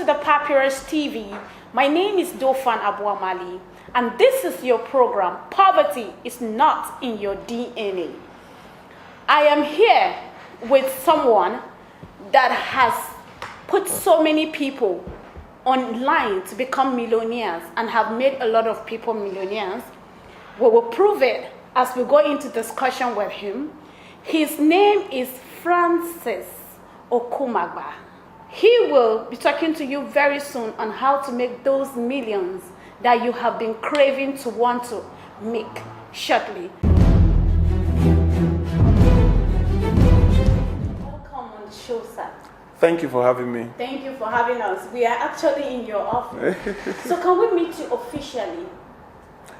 to the Papyrus TV. My name is Dofan Abuamali, and this is your program, Poverty is Not in Your DNA. I am here with someone that has put so many people online to become millionaires and have made a lot of people millionaires. We will prove it as we go into discussion with him. His name is Francis Okumagba. He will be talking to you very soon on how to make those millions that you have been craving to want to make shortly. Welcome on the show, sir. Thank you for having me. Thank you for having us. We are actually in your office. So can we meet you officially?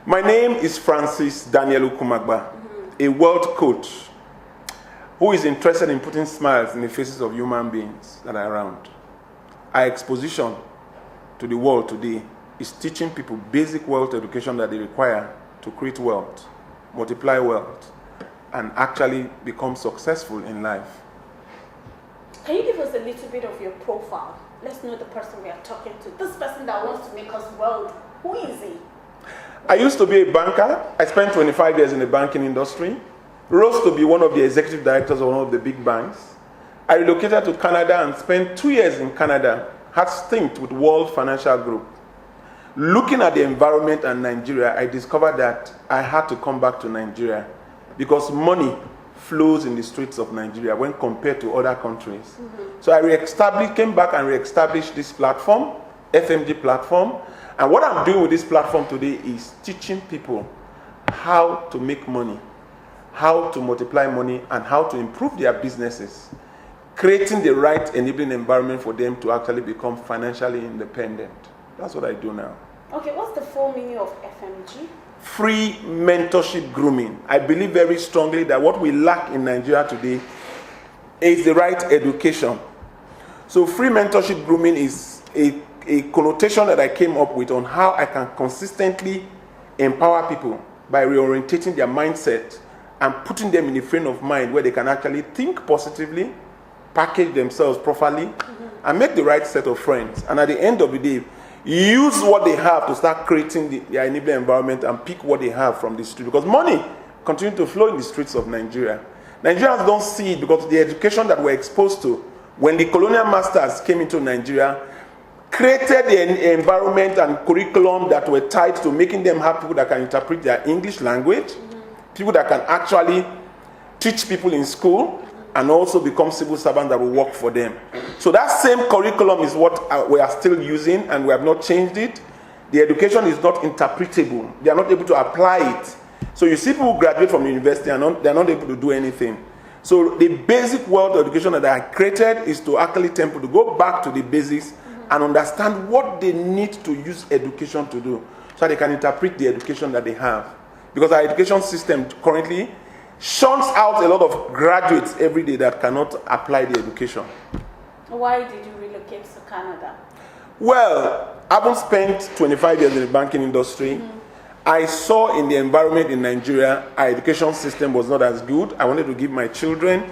My name is Francis Daniel Okumagba, a world coach who is interested in putting smiles in the faces of human beings that are around. Our exposition to the world today is teaching people basic wealth education that they require to create wealth, multiply wealth, and actually become successful in life. Can you give us a little bit of your profile? Let's know the person we are talking to. This person that wants to make us wealth, who is he? I used to be a banker. I spent 25 years in the banking industry. Rose to be one of the executive directors of one of the big banks. I relocated to Canada and spent 2 years in Canada, had stint with World Financial Group. Looking at the environment and Nigeria, I discovered that I had to come back to Nigeria because money flows in the streets of Nigeria when compared to other countries. So I came back and re-established this platform, FMG platform. And what I'm doing with this platform today is teaching people how to make money, how to multiply money, and how to improve their businesses, creating the right enabling environment for them to actually become financially independent. That's what I do now. Okay, what's the full meaning of FMG? Free mentorship grooming. I believe very strongly that what we lack in Nigeria today is the right education. So free mentorship grooming is a connotation that I came up with on how I can consistently empower people by reorientating their mindset and putting them in a frame of mind where they can actually think positively, package themselves properly, and make the right set of friends. And at the end of the day, use what they have to start creating their enabling environment and pick what they have from the street. Because money continues to flow in the streets of Nigeria. Nigerians don't see it because the education that we're exposed to when the colonial masters came into Nigeria created the environment and curriculum that were tied to making them have people that can interpret their English language, people that can actually teach people in school, and also become civil servants that will work for them. So that same curriculum is what we are still using, and we have not changed it. The education is not interpretable. They are not able to apply it. So you see people who graduate from university and they are not able to do anything. So the basic wealth education that I created is to actually tell people to go back to the basics and understand what they need to use education to do so they can interpret the education that they have. Because our education system currently shuns out a lot of graduates every day that cannot apply the education. Why did you relocate to Canada? Well, having spent 25 years in the banking industry, I saw in the environment in Nigeria, our education system was not as good. I wanted to give my children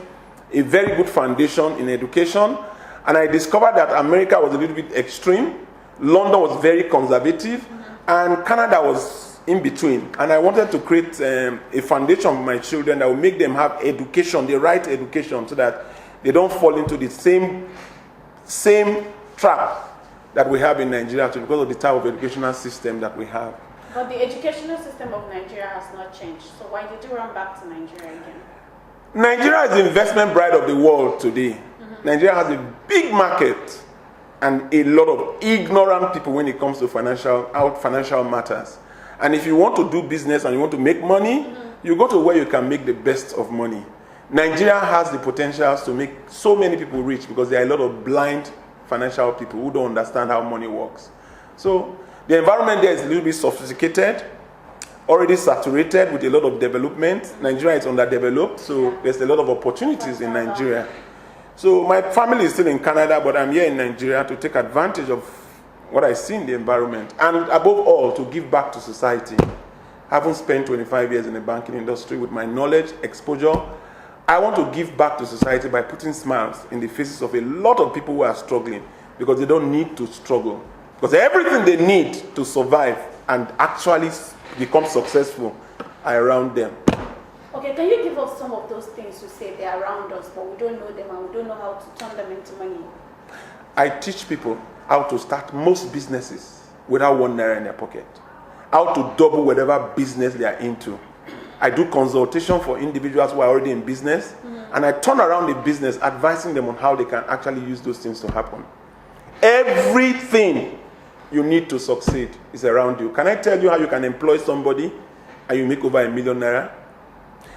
a very good foundation in education. And I discovered that America was a little bit extreme, London was very conservative, and Canada was in between. And I wanted to create a foundation for my children that will make them have education, the right education, so that they don't fall into the same trap that we have in Nigeria because of the type of educational system that we have. But the educational system of Nigeria has not changed. So why did you run back to Nigeria again? Nigeria is the investment bride of the world today. Nigeria has a big market and a lot of ignorant people when it comes to financial matters. And if you want to do business and you want to make money, you go to where you can make the best of money. Nigeria has the potentials to make so many people rich because there are a lot of blind financial people who don't understand how money works. So the environment there is a little bit sophisticated, already saturated with a lot of development. Nigeria is underdeveloped, so there's a lot of opportunities in Nigeria. So my family is still in Canada, but I'm here in Nigeria to take advantage of what I see in the environment. And above all, to give back to society. Having spent 25 years in the banking industry with my knowledge, exposure, I want to give back to society by putting smiles in the faces of a lot of people who are struggling. because they don't need to struggle. Because everything they need to survive and actually become successful are around them. Okay, can you give us some of those things you say they're around us, but we don't know them and we don't know how to turn them into money? I teach people how to start most businesses without 1 naira in their pocket. How to double whatever business they are into. I do consultation for individuals who are already in business, and I turn around the business advising them on how they can actually use those things to happen. Everything you need to succeed is around you. Can I tell you how you can employ somebody and you make over ₦1 million?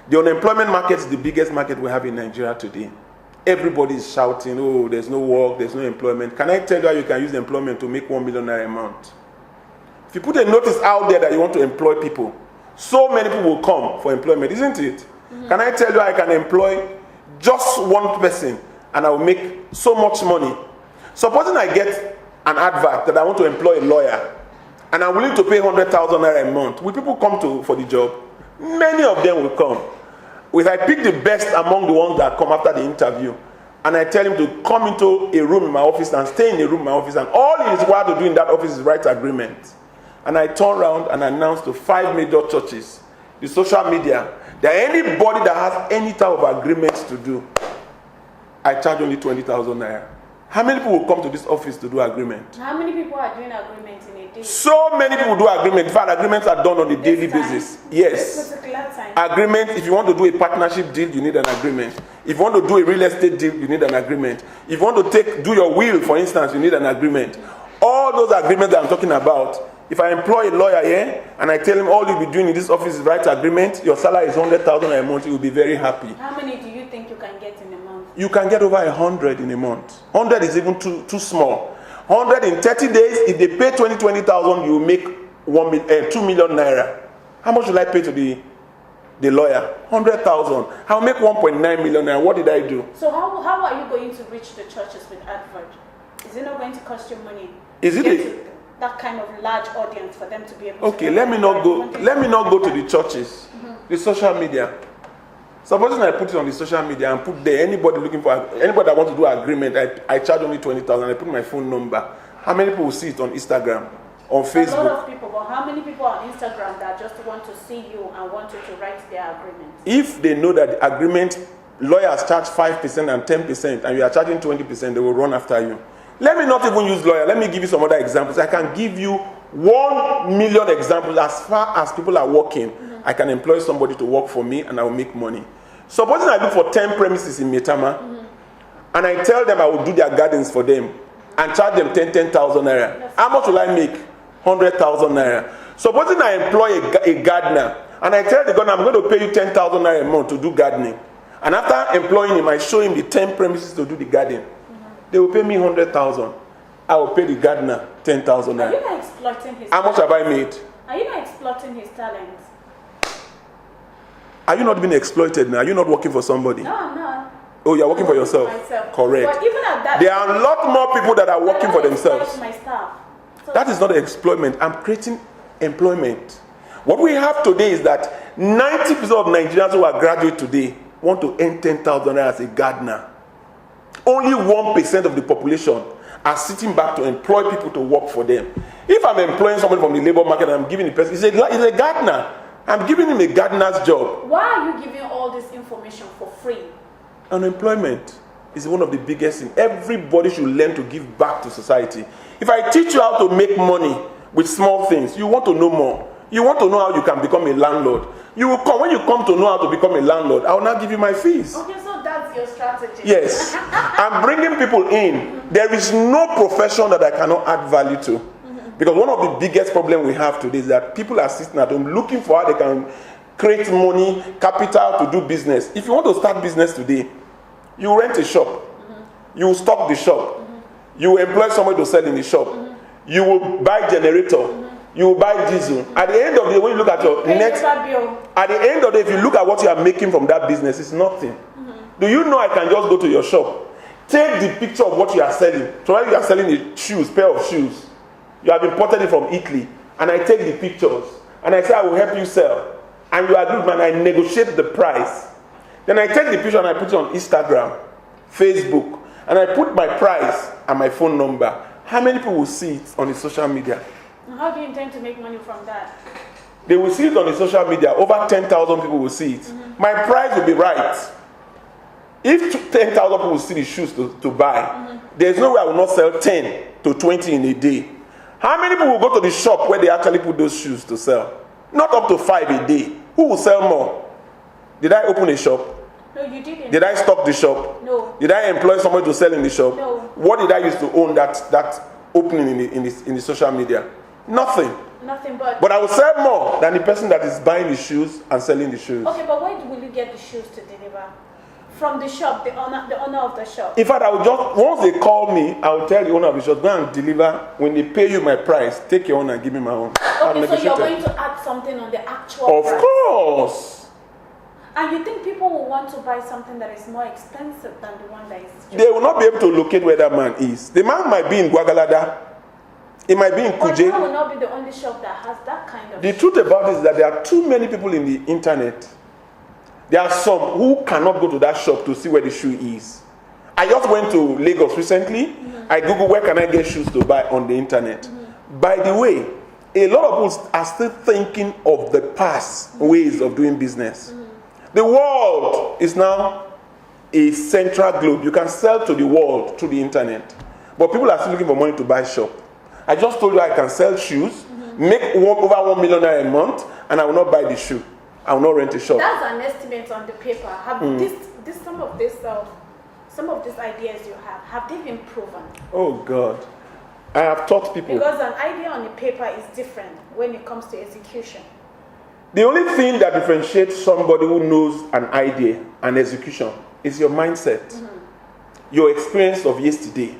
The unemployment market is the biggest market we have in Nigeria today. Everybody is shouting, oh, there's no work, there's no employment. Can I tell you how you can use employment to make ₦1 million a month? If you put a notice out there that you want to employ people, so many people will come for employment, isn't it? Can I tell you I can employ just one person and I will make so much money? Supposing I get an advert that I want to employ a lawyer and I'm willing to pay 100,000 naira a month, will people come for the job? Many of them will come. If I pick the best among the ones that come after the interview and I tell him to come into a room in my office and stay in a room in my office, and all he is required to do in that office is write agreement. And I turn around and announce to 5 major churches, the social media, that anybody that has any type of agreements to do, I charge only 20,000 naira. How many people will come to this office to do agreement? How many people are doing agreements in a day? So many people do agreement. In fact, agreements are done on a daily basis. Yes. This particular time. Agreement, if you want to do a partnership deal, you need an agreement. If you want to do a real estate deal, you need an agreement. If you want to do your will, for instance, you need an agreement. All those agreements that I'm talking about, if I employ a lawyer here and I tell him all you'll be doing in this office is write agreement, your salary is 100,000 a month, you'll be very happy. How many do you think you can get in a month? You can get over 100 in a month. 100 is even too small. 100 in 30 days, if they pay 20,000, you make 2 million naira. How much will I pay to the lawyer? 100,000. I'll make 1.9 million naira. What did I do? So how are you going to reach the churches with advert? Is it not going to cost you money? Is it that kind of large audience for them to be able to... Okay, let me not go to the churches, the social media. Supposing I put it on the social media and put there, anybody that wants to do agreement, I charge only 20,000. I put my phone number. How many people will see it on Instagram, on Facebook? A lot of people, but how many people on Instagram that just want to see you and want you to write their agreement? If they know that the agreement, lawyers charge 5% and 10%, and you are charging 20%, they will run after you. Let me not even use lawyer. Let me give you some other examples. I can give you 1 million examples. As far as people are working, I can employ somebody to work for me and I will make money. Supposing I look for 10 premises in Maitama, and I tell them I will do their gardens for them and charge them 10,000 naira. How much will I make? 100,000 naira. Supposing I employ a gardener and I tell the gardener I'm going to pay you 10,000 naira a month to do gardening. And after employing him, I show him the 10 premises to do the garden. They will pay me 100,000. I will pay the gardener 10,000 naira. Are you not exploiting his How much have I made? Are you not exploiting his talents? Are you not being exploited now? Are you not working for somebody? No, I'm not. Oh, you're working for yourself? Myself. Correct. But even at that, there are a lot more people that are working for themselves. My staff. So that is not exploitment. I'm creating employment. What we have today is that 90% of Nigerians who are graduate today want to earn 10,000 as a gardener. Only 1% of the population are sitting back to employ people to work for them. If I'm employing someone from the labor market and I'm giving the person, he's a gardener. I'm giving him a gardener's job. Why are you giving all this information for free? Unemployment is one of the biggest things. Everybody should learn to give back to society. If I teach you how to make money with small things, you want to know more. You want to know how you can become a landlord. You will come, when you come to know how to become a landlord, I will now give you my fees. Okay, so that's your strategy. Yes. I'm bringing people in. There is no profession that I cannot add value to. Because one of the biggest problems we have today is that people are sitting at home looking for how they can create money, capital to do business. If you want to start business today, you rent a shop. You stock the shop. You employ somebody to sell in the shop. You will buy generator. You will buy diesel. At the end of the day, when you look at your net, at the end of the day, if you look at what you are making from that business, it's nothing. Do you know I can just go to your shop, take the picture of what you are selling. So when you are selling a pair of shoes, you have imported it from Italy, and I take the pictures, and I say I will help you sell, and you agree, man, I negotiate the price. Then I take the picture and I put it on Instagram, Facebook, and I put my price and my phone number, how many people will see it on the social media? How do you intend to make money from that? They will see it on the social media. Over 10,000 people will see it. My price will be right. If 10,000 people see the shoes to buy, there's no way I will not sell 10 to 20 in a day. How many people will go to the shop where they actually put those shoes to sell? Not up to 5 a day. Who will sell more? Did I open a shop? No, you didn't. Did I stock the shop? No. Did I employ someone to sell in the shop? No. What did I use to own that opening in the social media? Nothing. Nothing but. But I will sell more than the person that is buying the shoes and selling the shoes. Okay, but where will you get the shoes to deliver? From the shop, the owner of the shop. In fact, I will just, once they call me, I will tell the owner of the shop, go and deliver. When they pay you my price, take your own and give me my own. Okay, so you're going to add something on the actual price. Of course. And you think people will want to buy something that is more expensive than the one that is just... They will not be able to locate where that man is. The man might be in Guagalada. It might be in But Kuje. that will not be the only shop that has that kind of... The truth about it is that there are too many people in the internet. There are some who cannot go to that shop to see where the shoe is. I just went to Lagos recently. I Googled where can I get shoes to buy on the internet. By the way, a lot of people are still thinking of the past ways of doing business. The world is now a central globe. You can sell to the world through the internet. But people are still looking for money to buy shop. I just told you I can sell shoes, make over 1 million naira a month, and I will not buy the shoe. I will not rent a shop. That's an estimate on the paper. Have some of these ideas you have they been proven? Oh God. I have taught people. Because an idea on the paper is different when it comes to execution. The only thing that differentiates somebody who knows an idea and execution is your mindset, your experience of yesterday,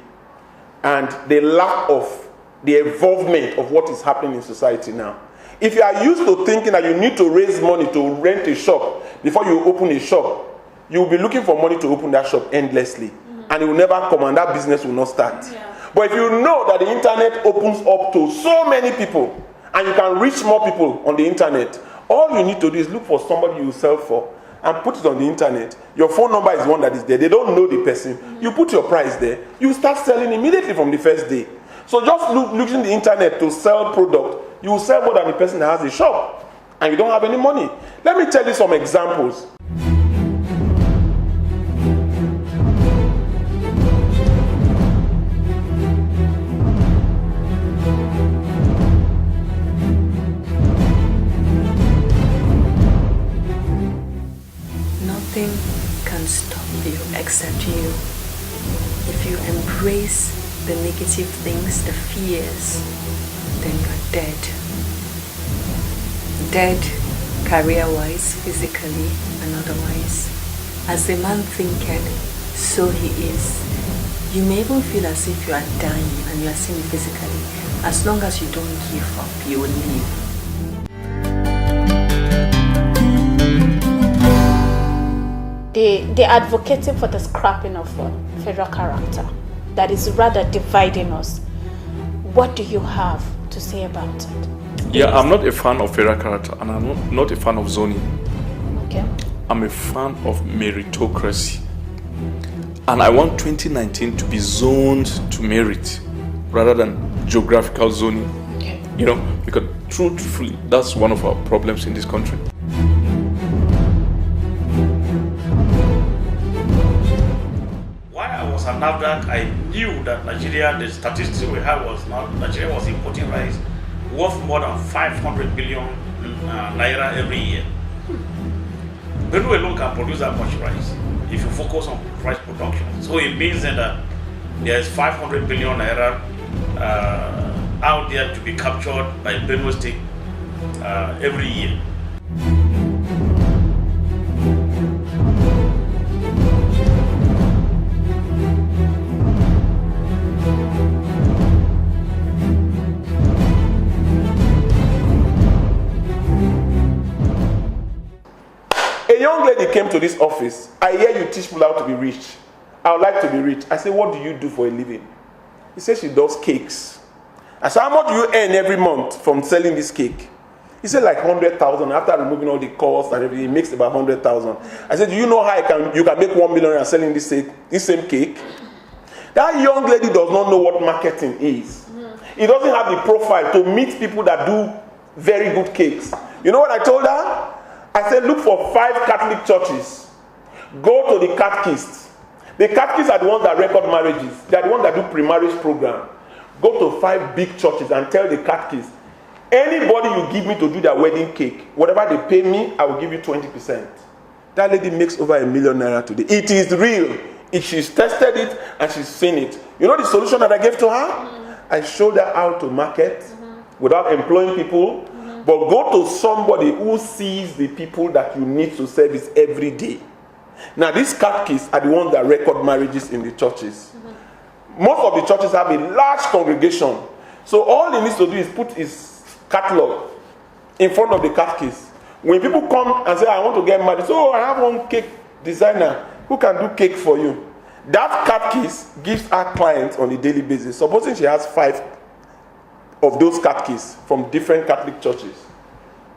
and the lack of the involvement of what is happening in society now. If you are used to thinking that you need to raise money to rent a shop before you open a shop, you will be looking for money to open that shop endlessly. And it will never come and that business will not start. Yeah. But if you know that the internet opens up to so many people and you can reach more people on the internet, all you need to do is look for somebody you sell for and put it on the internet. Your phone number is one that is there. They don't know the person. You put your price there. You start selling immediately from the first day. So just using the internet to sell product, you will sell more than the person that has a shop. And you don't have any money. Let me tell you some examples. Nothing can stop you except you. If you embrace the negative things, the fears, then you're dead. Dead career-wise, physically, and otherwise. As a man thinketh, so he is. You may even feel as if you are dying and you are seeing physically. As long as you don't give up, you will live. They advocating for the scrapping of federal character that is rather dividing us. What do you have to say about it? Yeah, I'm not a fan of federal character and I'm not a fan of zoning. Okay. I'm a fan of meritocracy. And I want 2019 to be zoned to merit rather than geographical zoning. Okay. You know, because truthfully, that's one of our problems in this country. At NAFDAC, I knew that Nigeria, the statistics we had was Nigeria was importing rice worth more than 500 billion naira every year. Benue alone can produce that much rice if you focus on rice production. So it means that there is 500 billion naira out there to be captured by Benue State every year. A young lady came to this office. I hear you teach people how to be rich. I would like to be rich. I said, what do you do for a living? He said she does cakes. I said, how much do you earn every month from selling this cake? He said like 100,000. After removing all the costs and everything, he makes about 100,000. I said, do you know how you can make 1 million and selling this same cake? That young lady does not know what marketing is. He doesn't have the profile to meet people that do very good cakes. You know what I told her? I said, look for 5 Catholic churches. Go to the catechists. The catechists are the ones that record marriages. They are the ones that do pre-marriage program. Go to 5 big churches and tell the catechists, anybody you give me to do their wedding cake, whatever they pay me, I will give you 20%. That lady makes over ₦1 million today. It is real. She's tested it and she's seen it. You know the solution that I gave to her? I showed her how to market without employing people. But go to somebody who sees the people that you need to service every day. Now, these catechists are the ones that record marriages in the churches. Most of the churches have a large congregation. So all he needs to do is put his catalog in front of the catechist. When people come and say, I want to get married, so I have one cake designer who can do cake for you. That catechist gives her clients on a daily basis. Supposing she has 5 of those catechists from different Catholic churches,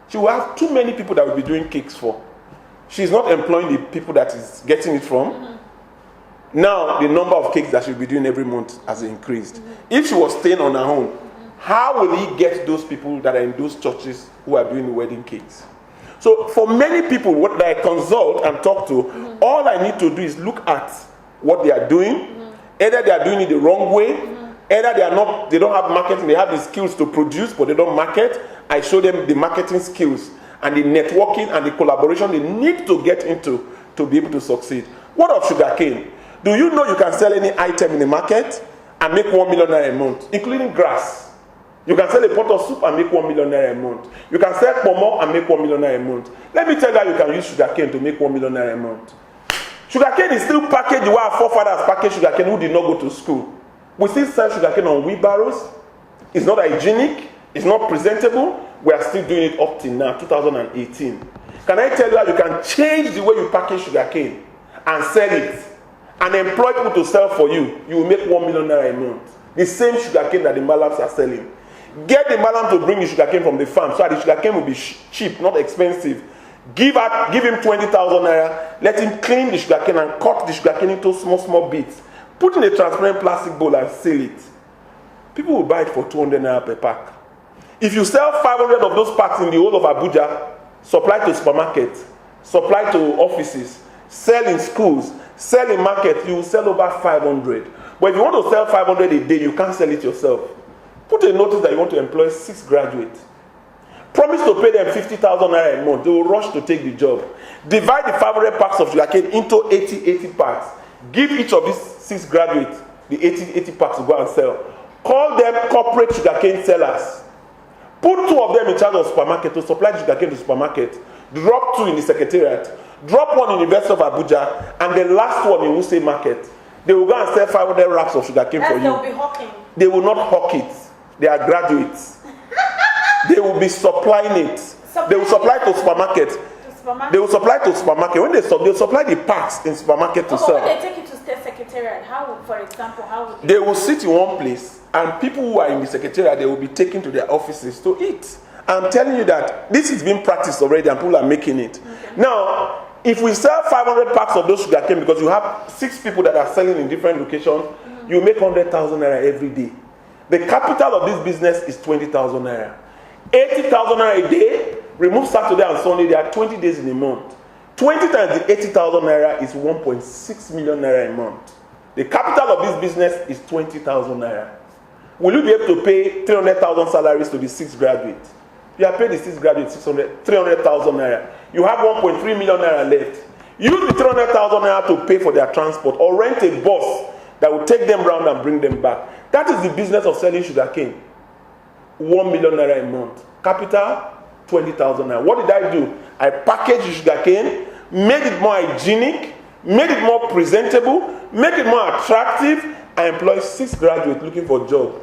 she will have too many people that will be doing cakes for. She's not employing the people that is getting it from. Now, the number of cakes that she'll be doing every month has increased. If she was staying on her own, how will he get those people that are in those churches who are doing the wedding cakes? So, for many people, what I consult and talk to, all I need to do is look at what they are doing. Either they are doing it the wrong way, either they don't have marketing, they have the skills to produce, but they don't market. I show them the marketing skills and the networking and the collaboration they need to get into to be able to succeed. What of sugarcane? Do you know you can sell any item in the market and make ₦1 million a month, including grass? You can sell a pot of soup and make ₦1 million a month. You can sell pomo and make ₦1 million a month. Let me tell you how you can use sugarcane to make ₦1 million a month. Sugarcane is still packaged the way our forefathers packaged sugarcane who did not go to school. We still sell sugarcane on wheelbarrows. It's not hygienic. It's not presentable. We are still doing it up till now, 2018. Can I tell you how you can change the way you package sugarcane and sell it and employ people to sell for you? You will make ₦1 million a month. The same sugarcane that the Malams are selling. Get the Malam to bring the sugarcane from the farm so that the sugarcane will be cheap, not expensive. Give him 20,000 naira. Let him clean the sugarcane and cut the sugarcane into small bits. Put in a transparent plastic bowl and seal it. People will buy it for 200 naira per pack. If you sell 500 of those packs in the whole of Abuja, supply to supermarkets, supply to offices, sell in schools, sell in markets, you will sell over 500. But if you want to sell 500 a day, you can't sell it yourself. Put a notice that you want to employ 6 graduates. Promise to pay them 50,000 naira a month. They will rush to take the job. Divide the 500 packs of sugarcane into 80 packs. Give each of these 6 graduates the 80 packs to go and sell. Call them corporate sugarcane sellers. Put 2 of them in charge of supermarket to supply the sugarcane to supermarket. Drop 2 in the secretariat. Drop 1 in the University of Abuja. And the last one in Wuse Market. They will go and sell 500 wraps of sugarcane for you. They'll be hawking. They will not hawk it. They are graduates. They will be supplying it. They will supply to supermarket. They will supply to supermarket. When they supply the packs in supermarket to sell. When they take it to state secretariat, for example, how would they will sit in one place, and people who are in the secretariat, they will be taken to their offices to eat. I'm telling you that this is being practiced already, and people are making it. Okay. Now, if we sell 500 packs of those sugarcane, because you have 6 people that are selling in different locations, you make 100,000 naira every day. The capital of this business is 20,000 naira. 80,000 naira a day, remove Saturday and Sunday, there are 20 days in a month. 20 times the 80,000 naira is 1.6 million naira a month. The capital of this business is 20,000 naira. Will you be able to pay 300,000 salaries to the 6 graduates? You have paid the 6 graduates 300,000 naira. You have 1.3 million naira left. Use the 300,000 naira to pay for their transport or rent a bus that will take them around and bring them back. That is the business of selling sugarcane. 1 million naira a month. Capital, 20,000 naira. What did I do? I packaged the sugarcane, made it more hygienic, made it more presentable, made it more attractive. I employed 6 graduates looking for a job.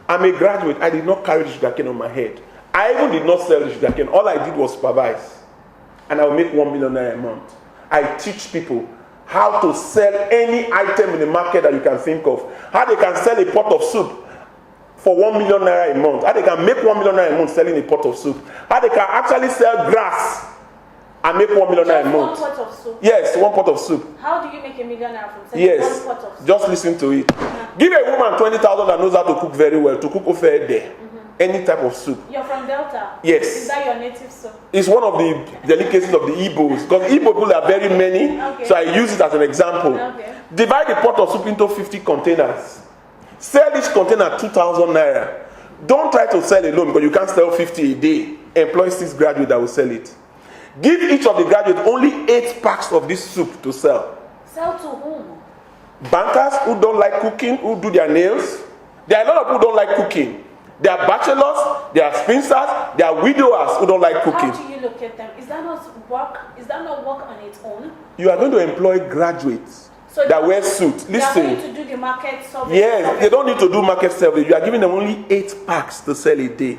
I'm a graduate. I did not carry the sugarcane on my head. I even did not sell the sugarcane. All I did was supervise. And I will make 1 million naira a month. I teach people how to sell any item in the market that you can think of. How they can sell a pot of soup for 1 million naira a month. How they can make 1 million naira a month selling a pot of soup. How they can actually sell grass and make 1 million naira a Just month. 1 pot of soup. Yes, 1 pot of soup. How do you make a millionaire from selling Yes, 1 pot of soup? just listen to it. Give a woman 20,000 that knows how to cook very well, to cook ofe there. Any type of soup. You're from Delta? Yes. Is that your native soup? It's one of the delicacies of the Igbos, because Igbo people are very many, Okay. so I use it as an example. Okay. Divide the pot of soup into 50 containers. Sell each container 2,000 naira. Don't try to sell alone, because you can't sell 50 a day. Employ 6 graduates that will sell it. Give each of the graduates only 8 packs of this soup to sell. Sell to whom? Bankers who don't like cooking, who do their nails. There are a lot of people who don't like cooking. They are bachelors, they are spinsters, they are widowers who don't like cooking. How do you locate them? Is that not work? Is that not work on its own? You are going to employ graduates So that wear suits. They are going Listen. to do the market survey. Yes, they don't need to do market survey. You are giving them only 8 packs to sell a day.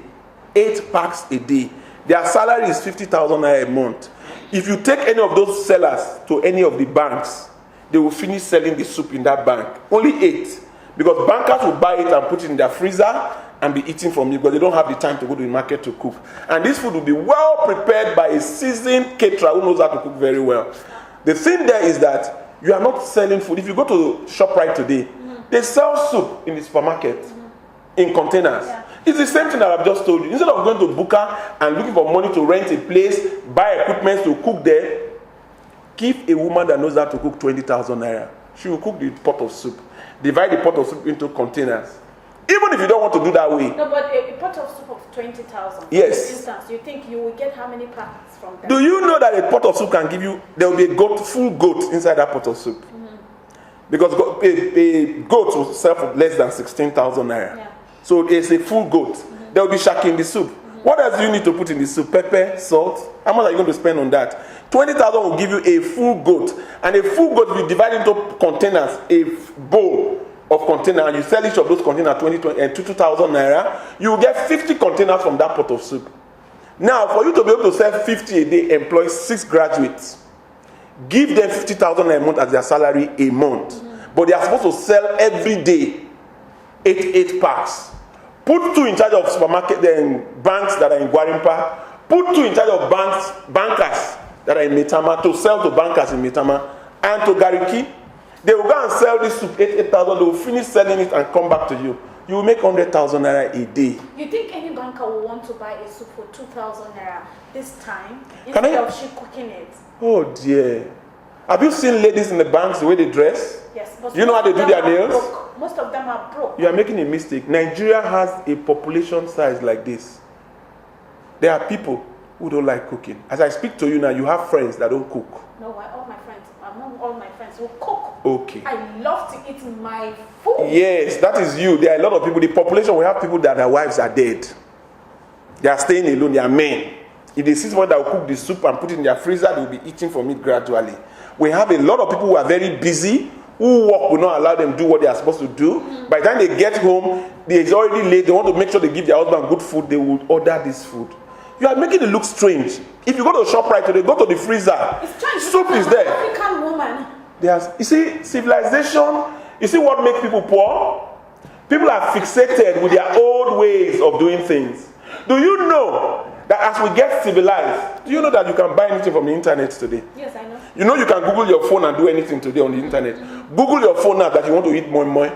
8 packs a day. Their salary is 50,000 naira a month. If you take any of those sellers to any of the banks, they will finish selling the soup in that bank. Only 8. Because bankers will buy it and put it in their freezer and be eating from it, because they don't have the time to go to the market to cook. And this food will be well prepared by a seasoned caterer who knows how to cook very well. The thing there is that you are not selling food. If you go to ShopRite today, they sell soup in the supermarket in containers. Yeah. It's the same thing that I've just told you. Instead of going to Buka and looking for money to rent a place, buy equipment to cook there, give a woman that knows how to cook 20,000 naira. She will cook the pot of soup. Divide the pot of soup into containers. Even if you don't want to do that way. No, but a pot of soup of 20,000. Yes. For instance, you think you will get how many packs from them? Do you know that a pot of soup can give you, there will be a goat, full goat inside that pot of soup? Because a goat will sell for less than 16,000 naira. Yeah. So it's a full goat. There will be shaki in the soup. What else do you need to put in the soup? Pepper, salt? How much are you going to spend on that? 20,000 will give you a full goat. And a full goat will be divided into containers, a bowl of container, and you sell each of those containers 2,000 naira, you will get 50 containers from that pot of soup. Now, for you to be able to sell 50 a day, employ 6 graduates. Give them 50,000 a month as their salary a month. But they are supposed to sell every day 8 packs. Put 2 in charge of supermarket, then banks that are in Gwarimpa. Put 2 in charge of bankers that are in Metama to sell to bankers in Metama. And to Gariki, they will go and sell this soup 8,000. They will finish selling it and come back to you. You will make 100,000 naira a day. You think any banker will want to buy a soup for 2,000 naira this time Can instead I- of she cooking it? Oh dear. Have you seen ladies in the banks, the way they dress? Yes, but You know how they most of do their them are nails? broke. Most of them are broke. You are making a mistake. Nigeria has a population size like this. There are people who don't like cooking. As I speak to you now, you have friends that don't cook. No, among all my friends who cook. Okay. I love to eat my food. Yes, that is you. There are a lot of people. The population, we have people that their wives are dead. They are staying alone. They are men. If they see someone that will cook the soup and put it in their freezer, they will be eating from it gradually. We have a lot of people who are very busy, who work will not allow them to do what they are supposed to do. By the time they get home, it's already late. They want to make sure they give their husband good food. They will order this food. You are making it look strange. If you go to ShopRite today, go to the freezer. It's strange. Soup is there. African woman. You see, civilization, you see what makes people poor? People are fixated with their old ways of doing things. Do you know that as we get civilized, do you know that you can buy anything from the internet today? Yes, I know. You know you can Google your phone and do anything today on the internet. Google your phone now that you want to eat moi moi.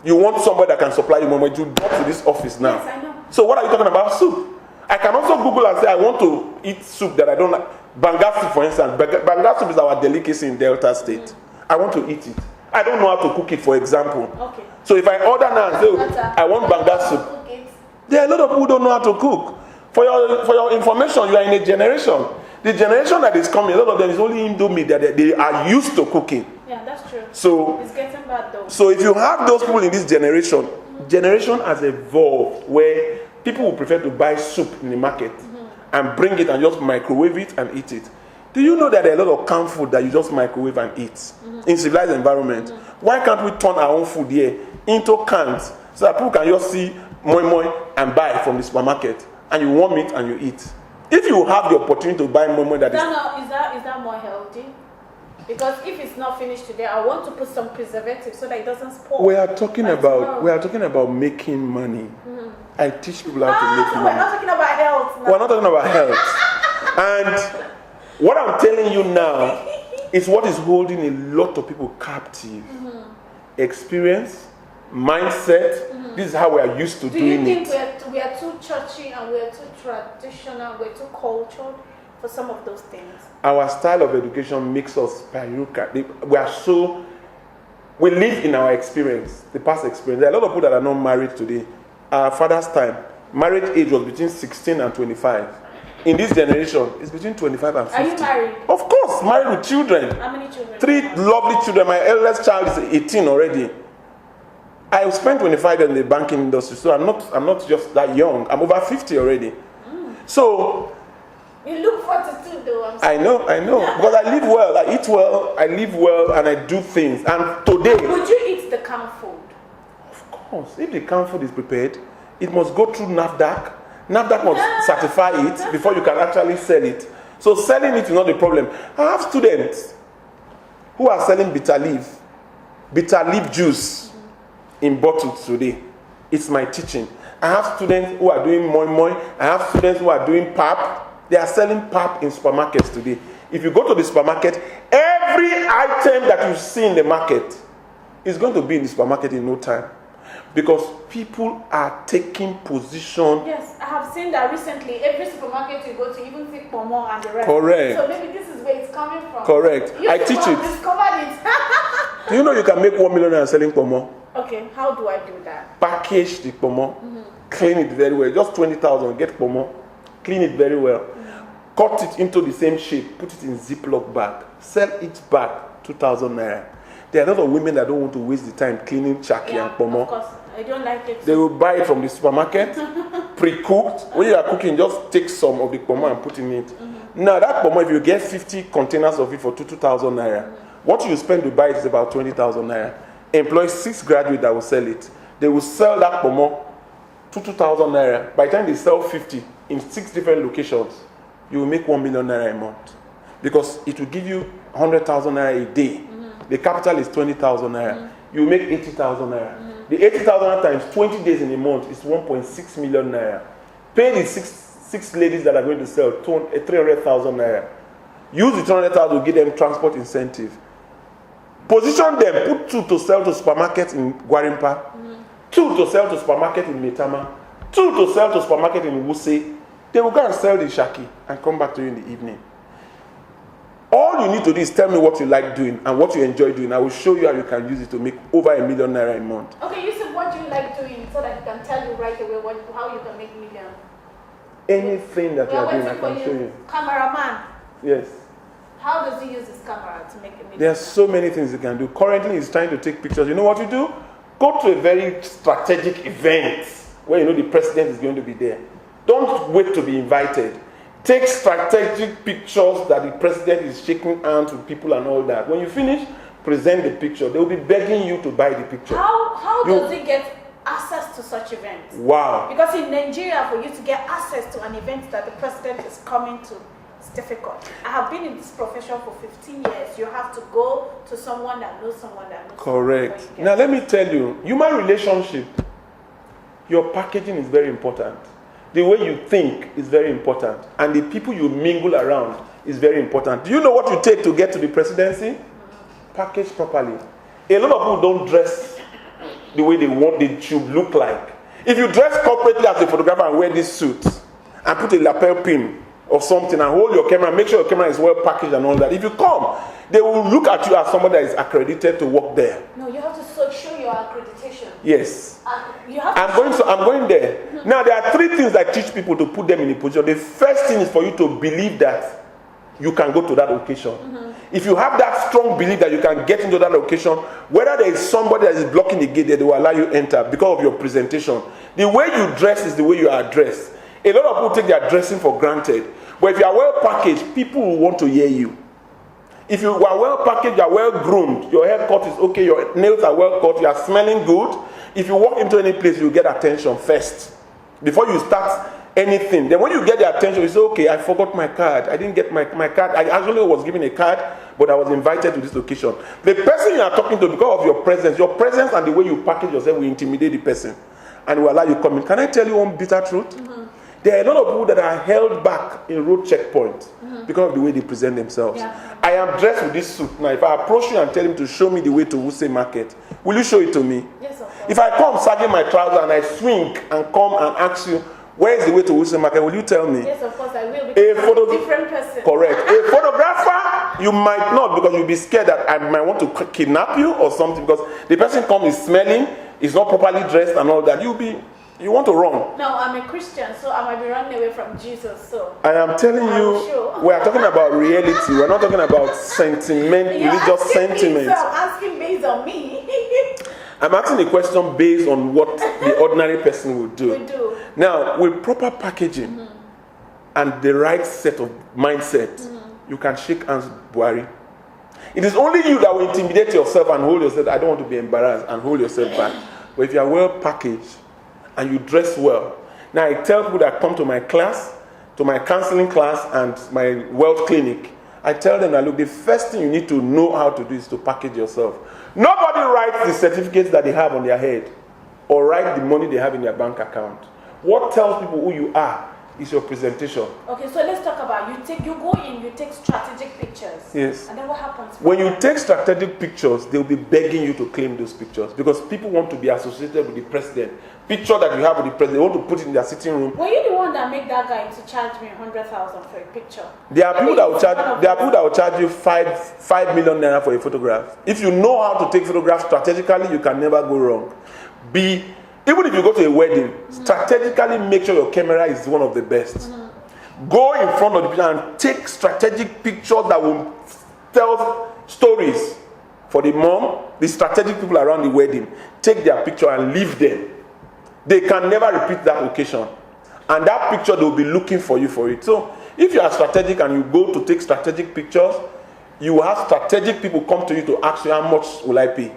You want somebody that can supply you moi moi. You drop to this office now. Yes, I know. So what are you talking about? Soup. I can also Google and say I want to eat soup that I don't like. Banga soup, for instance. Banga soup is our delicacy in Delta State. I want to eat it. I don't know how to cook it, for example. Okay. So if I order now and say, Butter. I want banga soup, Cook it. there are a lot of people who don't know how to cook. For your information, you are in a generation. The generation that is coming, a lot of them is only Indomie that they are used to cooking. Yeah, that's true. So It's getting bad though. so if you have those people in this generation has evolved where people will prefer to buy soup in the market and bring it and just microwave it and eat it. Do you know that there are a lot of canned food that you just microwave and eat in civilized environment? Why can't we turn our own food here into cans so that people can just see moi moi and buy from the supermarket and you warm it and you eat? If you have the opportunity to buy moi moi that is... Is that more healthy? Because if it's not finished today, I want to put some preservative so that it doesn't spoil. We are talking By tomorrow. about making money. I teach people how to make So we're money. not talking about health now. We're not talking about health. And What I'm telling you now is what is holding a lot of people captive. Experience, mindset. This is how we are used to Do you doing think it. we are too churchy and we are too traditional, we're too cultured for some of those things? Our style of education makes us we live in our experience, the past experience. There are a lot of people that are not married today. Our father's time, marriage age was between 16 and 25. In this generation, it's between 25 and 50. Are you married? Of course, married with children. How many children? 3 lovely children. My eldest child is 18 already. I spent 25 years in the banking industry, so I'm not just that young. I'm over 50 already. So You look 42 though. I know, because I live well, I eat well, I live well, and I do things. And today, Would you eat the canned food? of course, if the canned food is prepared, it must go through NAFDAC. NAFDAC must certify it before you can actually sell it. So selling it is not the problem. I have students who are selling bitter leaf juice in bottles today. It's my teaching. I have students who are doing moi moi. I have students who are doing pap. They are selling pap in supermarkets today. If you go to the supermarket, every item that you see in the market is going to be in the supermarket in no time. Because people are taking position. Yes, I have seen that recently. Every supermarket you go to, even take Pomo and the rest. Correct. So maybe this is where it's coming from. Correct. You I teach it. discovered it. Do you know you can make 1 million selling pomo? Okay, how do I do that? Package the pomo, clean it very well. Just 20,000, get pomo, clean it very well. Cut it into the same shape, put it in Ziploc bag, sell each bag 2,000 naira. There are a lot of women that don't want to waste the time cleaning chaki and pomo. Of course. I don't like it. They will buy it from the supermarket, pre-cooked. When you are cooking, just take some of the pomo and put in it. Now that pomo, if you get 50 containers of it for 2,000 naira, what you spend to buy it is about 20,000 naira. Employ 6 graduates that will sell it. They will sell that pomo to 2,000 naira. By the time they sell 50 in 6 different locations, you will make 1 million naira a month. Because it will give you 100,000 naira a day. The capital is 20,000 naira. You will make 80,000 naira. The 80,000 times 20 days in a month is 1.6 million naira. Pay the six ladies that are going to sell 300,000 naira. Use the 200,000 to give them transport incentive. Position them, put 2 to sell to supermarket in Gwarimpa, 2 to sell to supermarket in Metama, 2 to sell to supermarket in Wuse. They will go and sell the shaki and come back to you in the evening. All you need to do is tell me what you like doing and what you enjoy doing. I will show you how you can use it to make over 1 million naira a month. Okay, you said what you like doing so that he can tell you right away how you can make million. Anything that We you are are doing, I waiting for can show you. you. Cameraman, Yes. how does he use his camera to make a million? There are so many things you can do. Currently, he's trying to take pictures. You know what you do? Go to a very strategic event where you know the president is going to be there. Don't wait to be invited. Take strategic pictures that the president is shaking hands with people and all that. When you finish, present the picture. They will be begging you to buy the picture. How does he get access to such events? Wow. Because in Nigeria, for you to get access to an event that the president is coming to, it's difficult. I have been in this profession for 15 years. You have to go to someone that knows someone that knows Correct. someone. Now, let me tell you, human relationship, your packaging is very important. The way you think is very important. And the people you mingle around is very important. Do you know what you take to get to the presidency? Package properly. A lot of people don't dress the way they should look like. If you dress corporately as a photographer and wear this suit and put a lapel pin or something and hold your camera, make sure your camera is well packaged and all that. If you come, they will look at you as somebody that is accredited to work there. No, you have to show your accreditation. Yes. You have I'm going there. Now, there are 3 things I teach people to put them in a position. The first thing is for you to believe that you can go to that location. If you have that strong belief that you can get into that location, whether there is somebody that is blocking the gate there, they will allow you enter because of your presentation. The way you dress is the way you are dressed. A lot of people take their dressing for granted. But if you are well packaged, people will want to hear you. If you are well packaged, you are well groomed, your haircut is okay, your nails are well cut, you are smelling good. If you walk into any place, you get attention first before you start anything. Then when you get the attention, you say, okay, I forgot my card. I didn't get my card. I actually was given a card, but I was invited to this location. The person you are talking to, because of your presence and the way you package yourself will intimidate the person and will allow you come in. Can I tell you one bitter truth? There are a lot of people that are held back in road checkpoints because of the way they present themselves. Yeah. I am dressed with this suit. Now, if I approach you and tell him to show me the way to Wuse Market, will you show it to me? Yes, of course. If I come sagging my trousers and I swing and come and ask you, where is the way to Wuse Market, will you tell me? Yes, of course I will. A Because I'm photo- a different person. Correct. A photographer, you might not, because you'll be scared that I might want to kidnap you or something, because the person comes is smelling, is not properly dressed and all that. You want to run. No, I'm a Christian, so I might be running away from Jesus. So I am telling you, Sure. we are talking about reality. We're not talking about sentiment, You're religious asking me, sentiment. so I'm asking based on me. I'm asking a question based on what the ordinary person would do. We do. Now, with proper packaging and the right set of mindset, you can shake hands with Buhari. It is only you that will intimidate yourself and hold yourself. I don't want to be embarrassed and hold yourself back. But if you are well packaged and you dress well, now I tell people that come to my class, to my counseling class and my wealth clinic, I tell them that look, the first thing you need to know how to do is to package yourself. Nobody writes the certificates that they have on their head or write the money they have in their bank account. What tells people who you are is your presentation. Okay, so let's talk about you go in, you take strategic pictures. Yes. And then what happens? When you take strategic pictures, they'll be begging you to claim those pictures because people want to be associated with the president. Picture that you have with the president, they want to put it in their sitting room. Were you the one that made that guy to charge me 100,000 for a picture? There are people that will charge. One of There are those. people that will charge you 5 million naira for a photograph. If you know how to take photographs strategically, you can never go wrong. Even if you go to a wedding, strategically make sure your camera is one of the best. Go in front of the people and take strategic pictures that will tell stories for the mom, the strategic people around the wedding. Take their picture and leave them. They can never repeat that occasion. And that picture, they'll be looking for you for it. So if you are strategic and you go to take strategic pictures, you will have strategic people come to you to ask you how much will I pay.